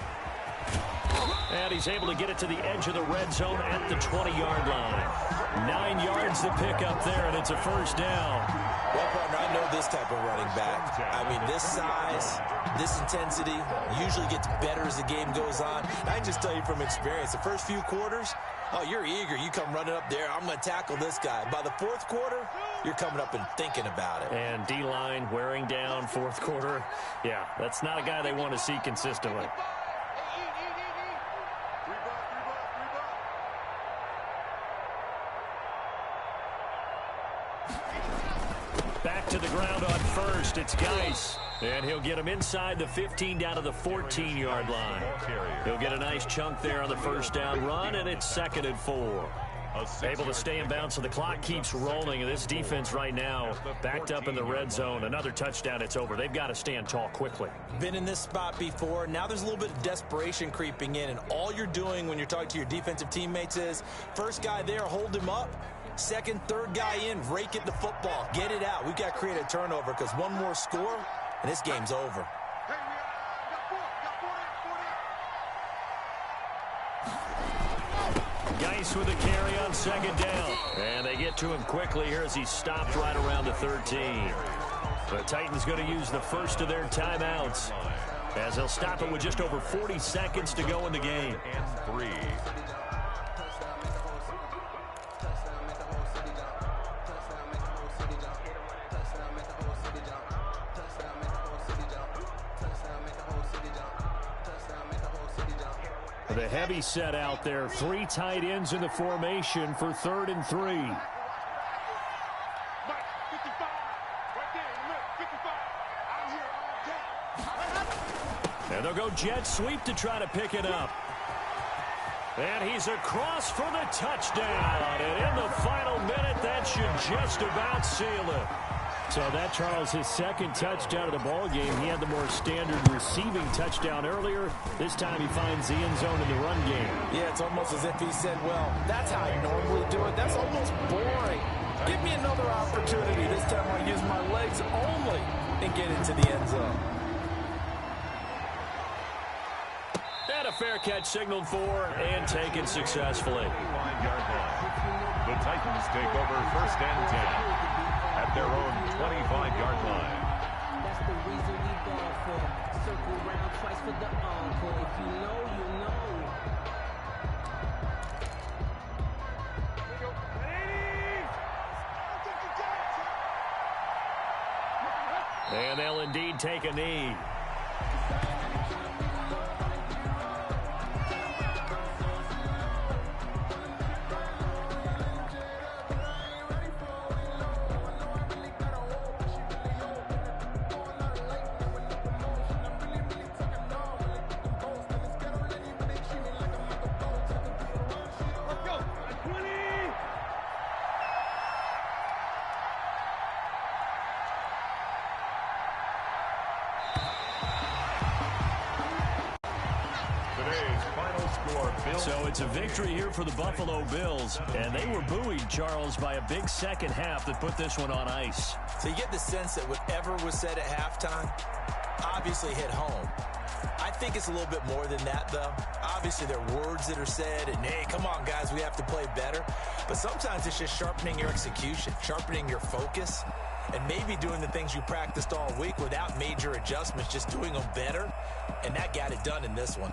S1: And he's able to get it to the edge of the red zone at the 20-yard line. 9 yards to pick up there, and it's a 1st down.
S3: Well, partner, I know this type of running back. I mean, this size, this intensity usually gets better as the game goes on. I can just tell you from experience, the first few quarters, oh, you're eager. You come running up there, I'm going to tackle this guy. By the 4th quarter, you're coming up and thinking about it.
S1: And D-line wearing down 4th quarter. Yeah, that's not a guy they want to see consistently. Back to the ground on 1st. It's Geis. And he'll get him inside the 15 down to the 14-yard line. He'll get a nice chunk there on the 1st down run, and it's 2nd and 4. Able to stay in bounds, so the clock keeps rolling. And this defense right now backed up in the red zone. Another touchdown, it's over. They've got to stand tall quickly.
S3: Been in this spot before. Now there's a little bit of desperation creeping in, and all you're doing when you're talking to your defensive teammates is, first guy there, hold him up. 2nd, 3rd guy in, rake it the football. Get it out. We've got to create a turnover because one more score, and this game's over.
S1: Geis with a carry on 2nd down. And they get to him quickly here as he's stopped right around the 13. The Titans going to use the first of their timeouts as they'll stop it with just over 40 seconds to go in the game.
S2: And 3.
S1: The heavy set out there. 3 tight ends in the formation for 3rd and 3. And they'll go jet sweep to try to pick it up. And he's across for the touchdown. And in the final minute, that should just about seal it. So that, Charles, his second touchdown of the ball game. He had the more standard receiving touchdown earlier. This time he finds the end zone in the run game.
S3: Yeah, it's almost as if he said, well, that's how I normally do it. That's almost boring. Give me another opportunity. This time I'll use my legs only and get into the end zone.
S1: And a fair catch signaled for and taken successfully.
S2: 5-yard line. The Titans take over 1st and 10 at their own 25-yard line.
S5: That's the reason we ball for. Circle around twice for the encore. If you know, you know.
S1: And they'll indeed take a knee. So it's a victory here for the Buffalo Bills, and they were buoyed, Charles, by a big second half that put this one on ice.
S3: So you get the sense that whatever was said at halftime obviously hit home. I think it's a little bit more than that, though. Obviously, there are words that are said, and, hey, come on, guys, we have to play better. But sometimes it's just sharpening your execution, sharpening your focus, and maybe doing the things you practiced all week without major adjustments, just doing them better, and that got it done in this one.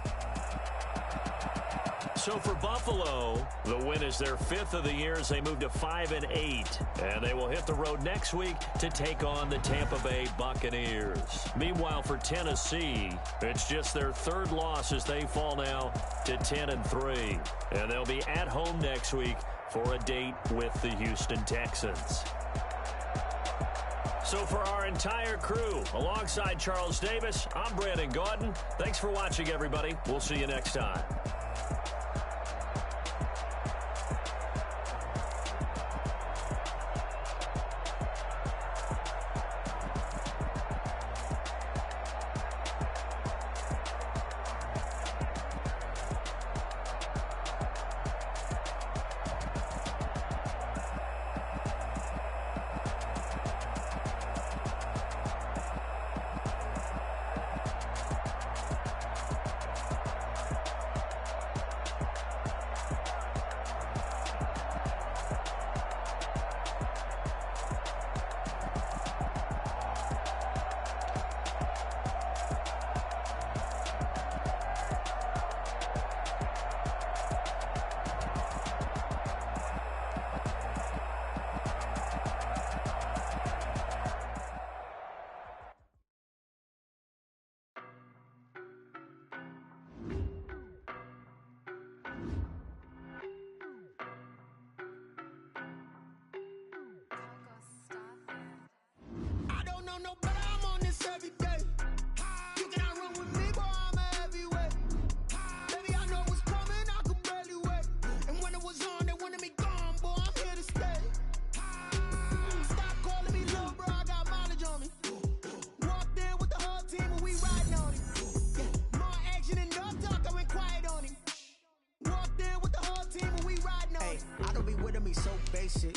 S1: So for Buffalo, the win is their 5th of the year as they move to 5-8. And they will hit the road next week to take on the Tampa Bay Buccaneers. Meanwhile, for Tennessee, it's just their 3rd loss as they fall now to 10-3. And they'll be at home next week for a date with the Houston Texans. So for our entire crew, alongside Charles Davis, I'm Brandon Gaudin. Thanks for watching, everybody. We'll see you next time.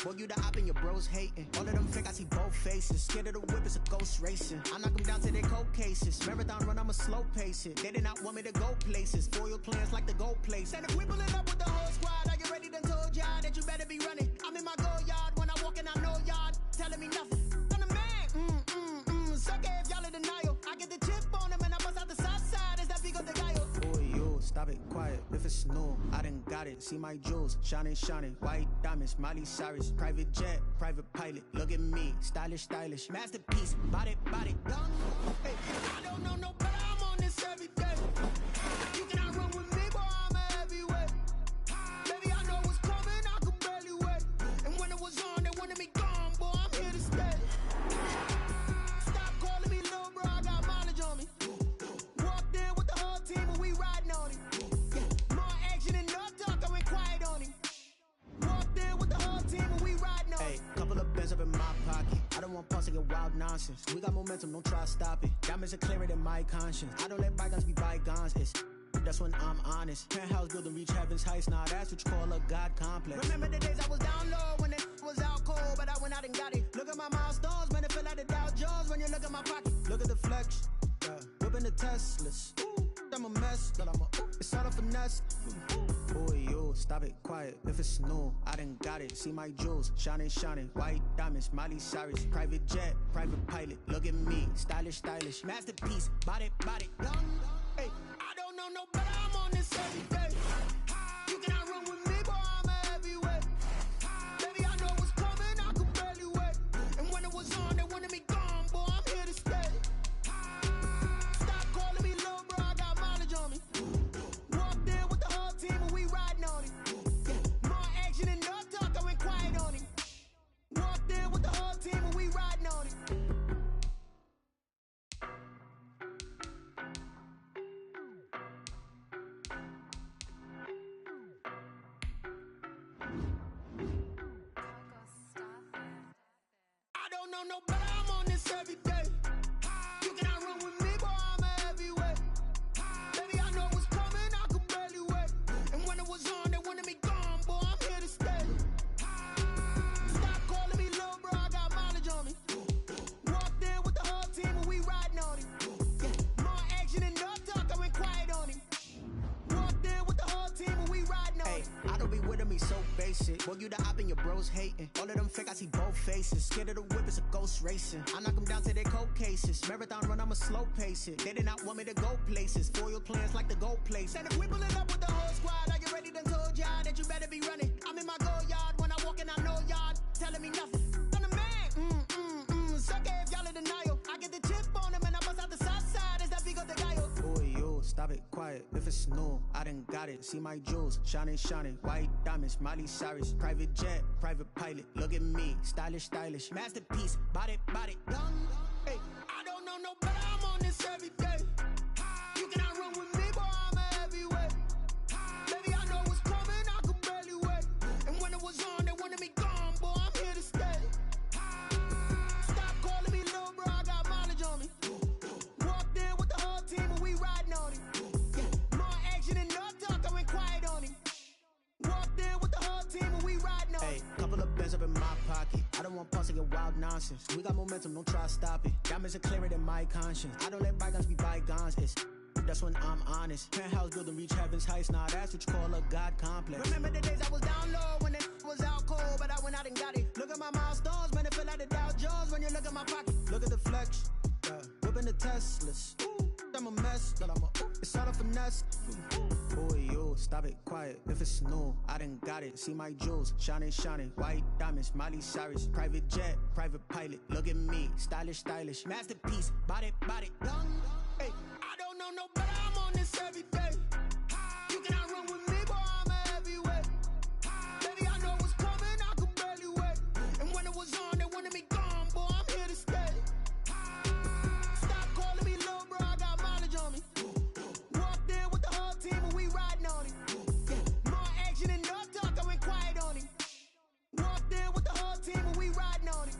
S6: Boy, you the op and your bros hating. All of them fake, I see both faces. Scared of the whip, it's a ghost racing. I knock them down to their cold cases. Marathon run, I'ma slow pace it. They did not want me to go places. Foil plans like the gold place. And if we pulling up with the whole squad, are you ready? Done told y'all that you better be running. I'm in my go yard. When I walk in, I know y'all telling me nothing. I'm the man. Suck it if y'all in denial. I get the chip on them and I bust out the south side. Is that Vigo de Gallo? Oh, you, stop it, quiet. If it's new, I done got it. See my jewels, shining. White diamonds, Miley Cyrus. Private jet, private pilot. Look at me, stylish. Masterpiece, body, young. Hey, I don't know no better, I'm on this every day. You cannot run with me, boy, I'm a heavyweight. Baby, I know what's coming, I could barely wait. And when it was on, they wanted me gone, boy, I'm here to stay. Stop calling me little bro, I got mileage on me. Walked in with nonsense. We got momentum, don't try to stop it. Diamonds are clearer than my conscience. I don't let bygones be bygones. That's when I'm honest. Penthouse building, reach heaven's heights. Nah, that's what you call a God complex. Remember the days I was down low when it was out cold, but I went out and got it. Look at my milestones, man, it feel like the Dow Jones when you look at my pocket. Look at the flex, whipping the Teslas. I'm a mess, but it's all a finesse. Boy, you stop it, quiet. If it's new, I done got it. See my jewels, shining, shining. White diamonds, Miley Cyrus. Private jet, private pilot. Look at me, stylish, stylish. Masterpiece, body, young. Hey, I don't know no better. I'm on this every day. You cannot run with me, boy. I'm a heavyweight. Baby, I know what's coming. I could barely wait. And when it was on, they wanted me gone, boy. I'm here to stay. Stop calling me little bro. I got mileage on me. Walked in with the whole team and we riding on it. More action and no talk. I went quiet on it. Walked in with the whole team and we riding on it. I don't know no better. I'm on this every day. You cannot run with me, boy. I'm a heavyweight. Baby, I know what's coming. I could barely wait. And when it was on, they wanted me gone, boy. I'm here to stay. Stop calling me little bro. I got mileage on me. Walked in with the whole team and we riding on it. More action and no talk. I went quiet on it. Walked in with the whole team and we riding on it. I don't be with me so basic. Boy, you the op and your bros hating. All of them fake, I see both faces. Scared of the whip, it's a ghost racing. I knock them down to their cold cases. Marathon run, I'ma slow pace it. They did not want me to go places. Foil plans like the gold place. And if we pull it up with the whole squad, I get ready done told y'all that you better be running. I'm in my go yard. When I walk in, I know y'all telling me nothing. I'm the man. Suck it if y'all in denial. I get the chip on them and I bust out the south side. Is that big of the guy? Boy, you stop it, quiet. If it's new, I done got it. See my jewels, shining, shining. White diamonds, Miley Cyrus. Private jet, private pilot. Look at me, stylish, stylish. Masterpiece, body, young. Hey, I don't know no better. I'm on this every day. You cannot run with me, boy. I'm a heavyweight. Baby, I know what's coming. I could barely wait. And when it was on, they wanted me gone, boy. I'm here to stay. Stop calling me little bro. I got mileage on me. Walked in with the whole team and we riding on it. More action and no talk. I went quiet on it. Walked in with the whole team and we riding on it. Couple of bands up in my pocket. I don't want pulse to get wild nonsense. We got momentum, don't try to stop it. Diamonds are clearer than my conscience. I don't let bygones be bygones. That's when I'm honest. Penthouse building, reach heaven's heights. Nah, that's what you call a God complex. Remember the days I was down low when it was out cold, but I went out and got it. Look at my milestones, man, it feel like the Dow Jones when you look at my pocket. Look at the flex, whipping the Teslas. I'm a mess, but it's all a finesse. Boy, you stop it, quiet. If it's new, I done got it. See my jewels, shining, shining. White diamonds, Miley Cyrus. Private jet, private pilot. Look at me, stylish, stylish. Masterpiece, body, young. Hey, I don't know no better. I'm on this every day. You cannot run with me, boy. I'm a heavyweight. Baby, I know what's coming. I could barely wait. And when it was on, they wanted me gone, boy. I'm here to stay. Stop calling me little bro. I got mileage on me. Walked in with the whole team and we riding on it. More action and no talk. I went quiet on it. Walked in with the whole team and we riding on it.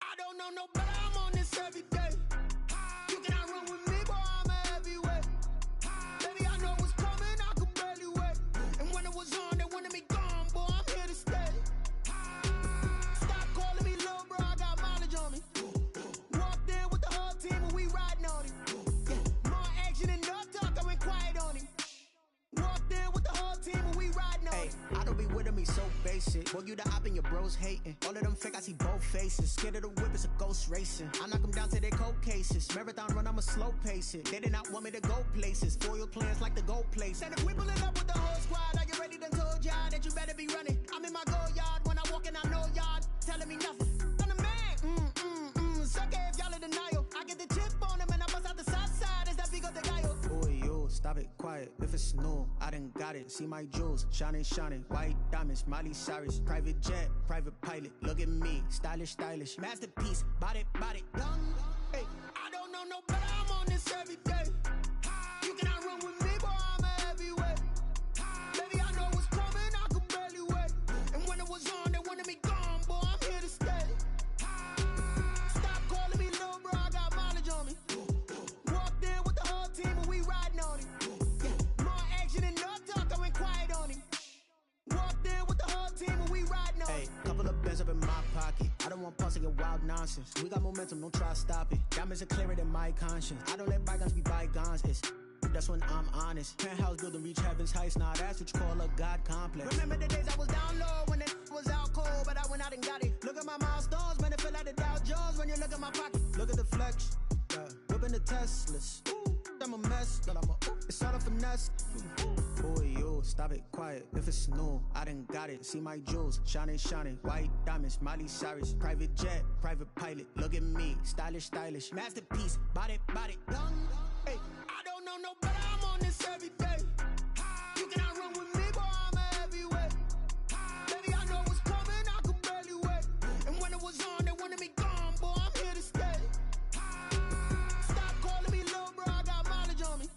S6: I don't know no better. I'm on this every day. You cannot run with me, boy. I'm a heavyweight. Baby, I know what's coming. I could barely wait. And when it was on, they wanted me gone, boy. I'm here to stay. Stop calling me little bro. I got mileage on me. Walked in with the whole team and we riding on it. More action and no talk. I went quiet on it. Walked in with the whole team and we riding on it. I don't be with me so basic. Boy, you the op and your bros hating. All of them fake, I see both faces. Scared of the whip, it's a ghost racing. I knock them down to their cold cases. Marathon run, I'ma slow pace it. They did not want me to go places. Foil plans like the gold place. And if we pull it up with the whole squad, I get ready done told y'all that you better be running. I'm in my go yard. When I walk in, I know y'all telling me nothing. I'm the man. Suck it if y'all in denial. I get the chip on them and I bust out the south side. Is that big of the guy? Boy, you stop it, quiet. If it's new, I done got it. See my jewels, shining, shining. White diamonds, Miley Cyrus. Private jet, private pilot. Look at me, stylish, stylish. Masterpiece, body, young. Hey, I don't know know no better, I'm on this every day. You cannot run with me, boy, I'm a heavyweight. Baby, I know what's coming, I could barely wait. And when it was on, they wanted me gone, boy, I'm here to stay. Stop calling me little bro, I got mileage on me. Walked in with the whole team and we riding on it. Yeah, more action and no talk, I went quiet on him. Walked in with the whole team and we riding on it. Hey, couple of bands up in my pocket. I don't want pulse to get wild nonsense. We got momentum, don't try to stop it. Diamonds are clearer than my conscience. I don't let bygones be bygones. That's when I'm honest. Penthouse building reach heaven's heights. Now that's what you call a God complex. Remember the days I was down low when it was out cold, but I went out and got it. Look at my milestones, man, it feel like the Dow Jones when you look at my pocket. Look at the flex, whipping the Teslas. I'm a mess, but it's all a finesse. Boy, you stop it, quiet. If it's new, I done got it. See my jewels, shining, shining. White diamonds, Miley Cyrus. Private jet, private pilot. Look at me, stylish, stylish. Masterpiece, body, done. Hey, I don't know no better, I'm on this every day. You cannot run with me, boy, I'm a heavyweight. Baby, I know what's coming, I could barely wait. And when it was on, they wanted me gone, boy, I'm here to stay. Stop calling me little bro, I got mileage on me.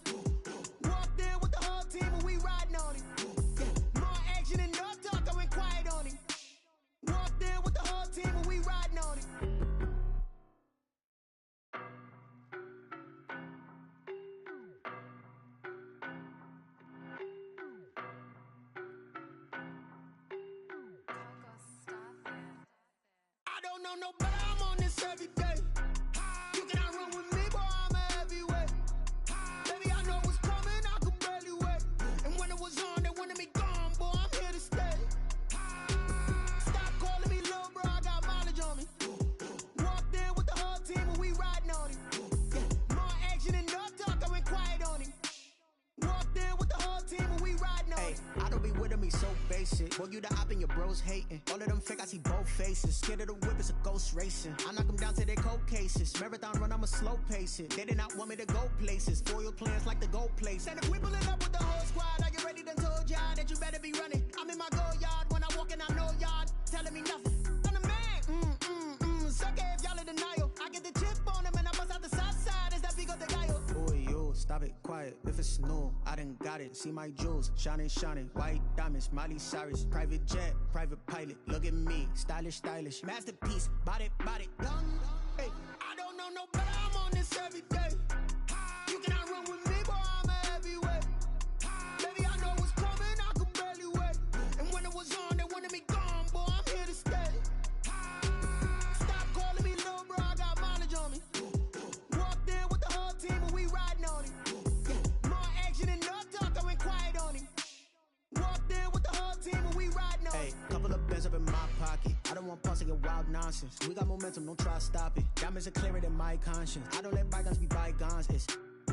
S6: Walked in with the whole team and we riding on it. Yeah, more action and no talk, I went quiet on him. Walked in with the whole team and we riding on it. I don't know no better, I'm on this every day. You cannot run with me, boy, I'm a heavyweight. Baby, I know what's coming, I could barely wait. And when it was on, they wanted me gone, boy, I'm here to stay. Stop calling me little bro, I got mileage on me. Walked in with the whole team and we riding on it. Yeah, more action and no talk, I went quiet on him. Walked in with the whole team and we riding on it. I don't be with me so basic. Boy, you the op and your bros hating. All of them fake, I see both faces. Scared of the whip, it's a ghost racing. I knock them down to their cold cases. Marathon run, I'ma slow pace it. They did not want me to go places. Foil plans like the go place. And if we pulling up with the whole squad, are you ready? Done told y'all that you better be running. I'm in my go yard. When I walk in, I know y'all telling me nothing. I'm the man. Suck it if y'all in denial. I get the chip on them and I bust out the south side. Is that Vigo de Gallo? Boy, you stop it, quiet. If it's new, I done got it. See my jewels, shining, shining. White diamonds, Miley Cyrus. Private jet, private pilot. Look at me, stylish, stylish. Masterpiece, body, done. Hey, I don't know no better, I'm on this every day. You cannot run with me, boy, I'm a heavyweight. Baby, I know what's coming, I could barely wait. And when it was on, they wanted me gone, boy, I'm here to stay. Stop calling me little bro, I got mileage on me. Walked in with the whole team and we riding on it. Yeah, more action and no talk, I went quiet on him. Walked in with the whole team and we riding on it. Hey, couple of bands up in my pocket. I don't want pulse to get wild nonsense. We got momentum, don't try to stop it. Diamonds are clearer than my conscience. I don't let bygones be bygones.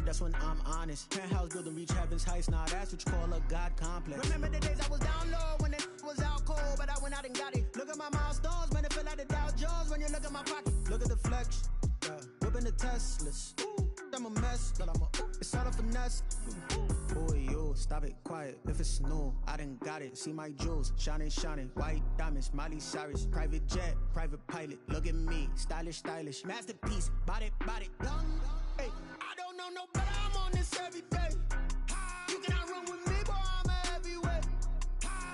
S6: That's when I'm honest. Penthouse building reach heaven's heights. Now that's what you call a God complex. Remember the days I was down low when it was out cold, but I went out and got it. Look at my milestones, man, it feel like the Dow Jones when you look at my pocket. Look at the flex, whipping the Teslas. I'm a mess, but it's all a finesse. Boy, you stop it, quiet. If it's new, I done got it. See my jewels, shining, shining. White diamonds, Miley Cyrus. Private jet, private pilot. Look at me, stylish, stylish. Masterpiece, body, done. Hey, I don't know no better, I'm on this every day. You cannot run with me, boy, I'm a heavyweight.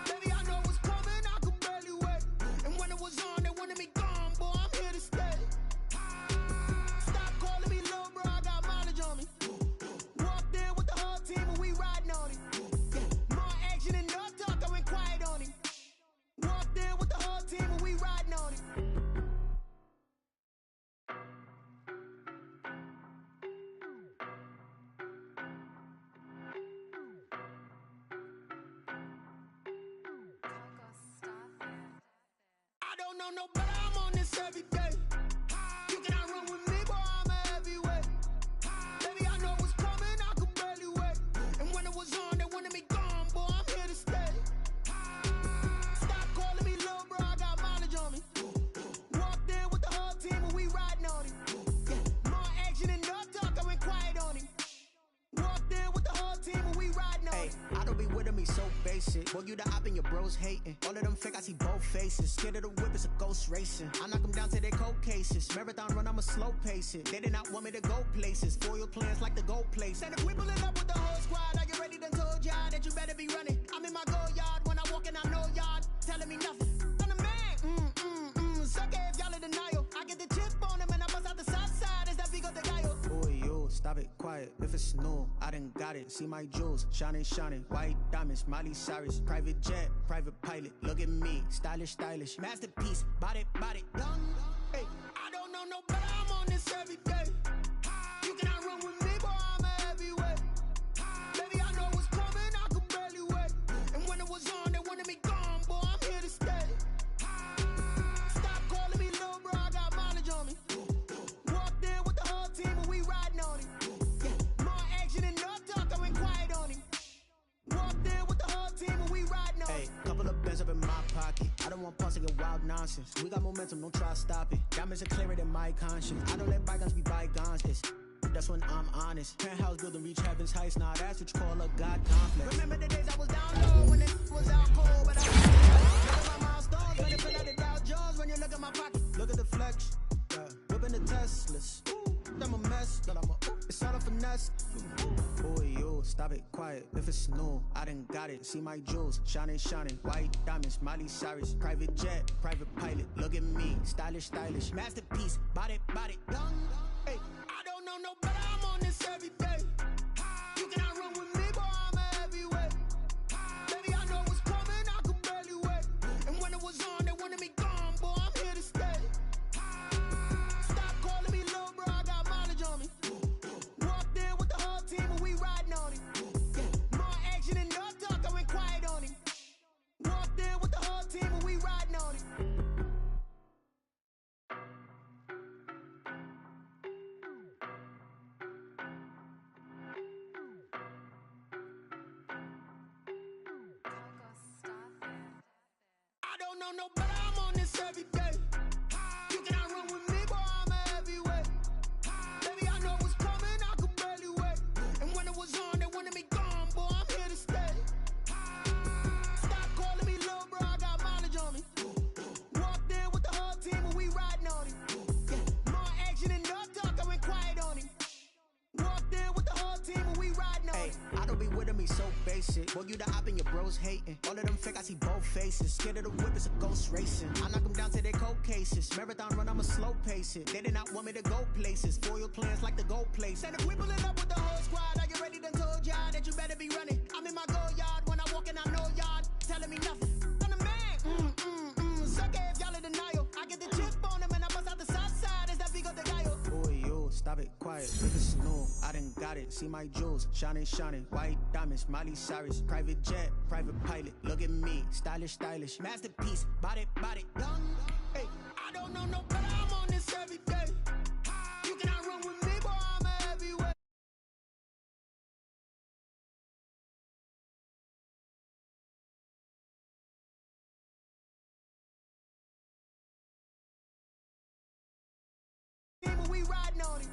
S6: Baby, I know what's coming, I could barely wait. And when it was on, they wanted me gone, boy, I'm here to stay. Stop calling me little bro, I got mileage on me. Walked in with the whole team and we riding on it. Yeah, more action and no talk, I went quiet on him. Walked in with the whole team and we riding on it. I don't know no better, I'm on this every day. You cannot run with me, boy, I'm a heavyweight. Baby, I know what's coming, I could barely wait. And when it was on, they wanted me gone, boy, I'm here to stay. Stop calling me little bro, I got mileage on me. Walked in with the whole team and we riding on it. Yeah, more action and no talk, I went quiet on him. Walked in with the whole team and we riding on it. I don't be with him me so basic. Boy, you the op and your bros hating. All of them fake, I see both faces. Scared of the whip, it's a ghost racing. I knock them down to their cold cases. Marathon run, I'ma slow pace it. They did not want me to go places. Foil plans like the goal place. And if we pulling up with the whole squad, are you ready? Done told y'all that you better be running. I'm in my go yard when I walk in, I know y'all telling me nothing. I'm the man. Suck it if y'all in denial. I get the chip on him and I bust out the south side. Is that Vigo the guy? Boy, yo, stop it, quiet. If it's new, I done got it. See my jewels, shining, shining. White diamonds, Miley Cyrus. Private jet, private pilot. Look at me, stylish, stylish. Masterpiece, body, young. Hey, I don't know no better. I'm on this every day. You cannot run with me, boy. I'm a heavyweight. Baby, I know what's coming. I could barely wait. And when it was on, they wanted me gone, boy. I'm here to stay. Stop calling me little bro. I got mileage on me. Walked in with the whole team and we riding on him. Yeah, more action and no talk. I went quiet on him. Walked in with the whole team and we riding on him. Hey, couple of bands up in my pocket. I don't want punks to get wild nonsense. We got momentum, don't try to stop it. Diamonds are clearer than my conscience. I don't let bygones be bygones. That's when I'm honest. Penthouse building reach heaven's heights. Nah, that's what you call a God complex. Remember the days I was down low when it was out cold. But I look at my milestones when it fell out the Dow Jones. When you look at my pocket, look at the flex. Whipping the Teslas. I'm a mess, but it's all a finesse. Boy, yo, stop it, quiet. If it's new, I done got it. See my jewels, shining, shining. White diamonds, Miley Cyrus. Private jet, private pilot. Look at me, stylish, stylish. Masterpiece, body, young. Hey, I don't know no better. I'm on this every day. You cannot run with me, boy. I'm a heavyweight. Baby, I know what's coming. I could barely wait. And when it was on, they wanted me gone, boy. I'm here to stay. Stop calling me little bro. I got mileage on me. Walked in with the whole team and we riding on him. Yeah, more action and no talk. I went quiet on him. Walked in with the whole team and we riding on him. I don't know no better. I'm on this every day. You cannot run with me, boy. I'm a heavyweight. Baby, I know what's coming. I could barely wait. And when it was on, they wanted me gone, boy. I'm here to stay. Stop calling me little bro. I got mileage on me. Walked in with the whole team and we riding on him. Yeah, more action and no talk. I went quiet on him. Walked in with the whole team and we riding on him. I don't be with me so basic. Boy, you the op and your bros hating. All of them fake, I see both faces. Scared of the whip, it's a ghost racing. I knock them down to their cold cases. Marathon run, I'ma slow pace it. They did not want me to go places. Foil plans like the goal place. And if we pulling up with the whole squad, are you ready? Done told y'all that you better be running. I'm in my go yard when I walk in, I know y'all telling me nothing. I'm the man. Suck it if y'all in denial. I get the chip on him and I bust out the south side. Is that Vigo the guy? Boy, yo, stop it, quiet. If it's new, I done got it. See my jewels, shining, shining. White diamonds, Miley Cyrus. Private jet, private pilot. Look at me, stylish, stylish. Masterpiece, body, young. Hey, I don't know no better. I'm on this every day. You cannot run with me, boy. I'm a heavyweight. We riding on him.